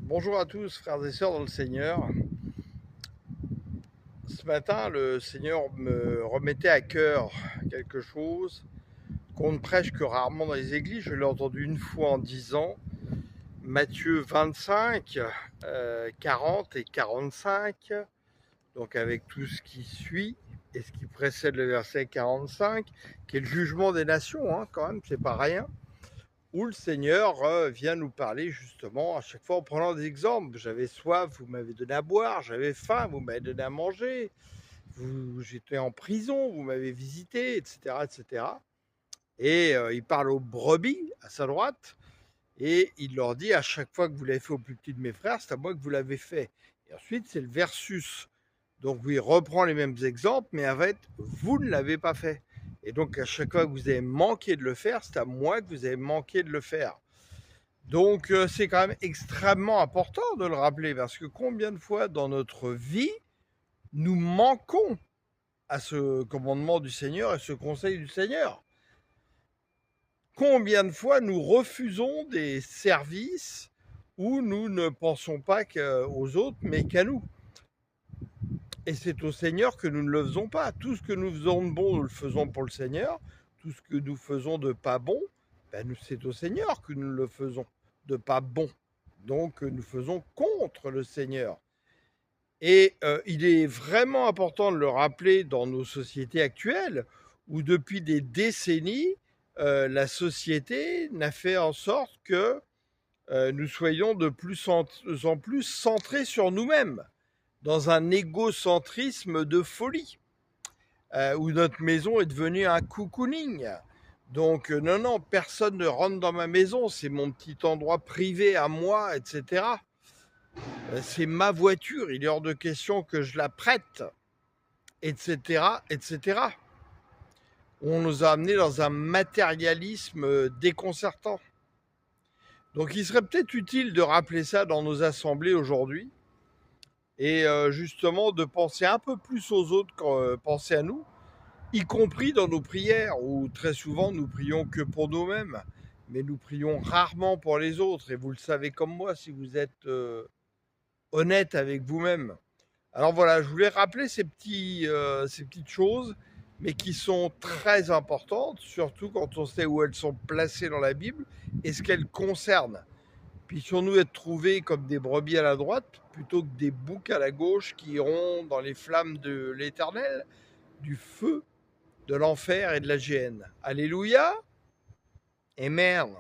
Bonjour à tous, frères et sœurs dans le Seigneur. Ce matin, le Seigneur me remettait à cœur quelque chose qu'on ne prêche que rarement dans les églises. Je l'ai entendu une fois en 10 ans. Matthieu 25, 40 et 45, donc avec tout ce qui suit et ce qui précède le verset 45, qui est le jugement des nations, quand même, c'est pas rien. Où le Seigneur vient nous parler justement à chaque fois en prenant des exemples. J'avais soif, vous m'avez donné à boire, j'avais faim, vous m'avez donné à manger, j'étais en prison, vous m'avez visité, etc. etc. Et il parle aux brebis à sa droite, et il leur dit à chaque fois que vous l'avez fait au plus petit de mes frères, c'est à moi que vous l'avez fait. Et ensuite, c'est le versus. Donc, il reprend les mêmes exemples, mais en fait, vous ne l'avez pas fait. Et donc, à chaque fois que vous avez manqué de le faire, c'est à moi que vous avez manqué de le faire. Donc, c'est quand même extrêmement important de le rappeler, parce que combien de fois dans notre vie, nous manquons à ce commandement du Seigneur et ce conseil du Seigneur? Combien de fois nous refusons des services où nous ne pensons pas aux autres, mais qu'à nous? Et c'est au Seigneur que nous ne le faisons pas. Tout ce que nous faisons de bon, nous le faisons pour le Seigneur. Tout ce que nous faisons de pas bon, c'est au Seigneur que nous le faisons de pas bon. Donc nous faisons contre le Seigneur. Et il est vraiment important de le rappeler dans nos sociétés actuelles, où depuis des décennies, la société n'a fait en sorte que nous soyons de plus en plus centrés sur nous-mêmes, dans un égocentrisme de folie, où notre maison est devenue un cocooning. Donc non, non, personne ne rentre dans ma maison, c'est mon petit endroit privé à moi, etc. C'est ma voiture, il est hors de question que je la prête, etc., etc. On nous a amenés dans un matérialisme déconcertant. Donc il serait peut-être utile de rappeler ça dans nos assemblées aujourd'hui, et justement de penser un peu plus aux autres qu'à penser à nous, y compris dans nos prières, où très souvent nous prions que pour nous-mêmes, mais nous prions rarement pour les autres, et vous le savez comme moi si vous êtes honnête avec vous-même. Alors voilà, je voulais rappeler ces petites choses, mais qui sont très importantes, surtout quand on sait où elles sont placées dans la Bible et ce qu'elles concernent. Puissions-nous être trouvés comme des brebis à la droite, plutôt que des boucs à la gauche qui iront dans les flammes de l'Éternel, du feu, de l'enfer et de la géhenne. Alléluia et merde.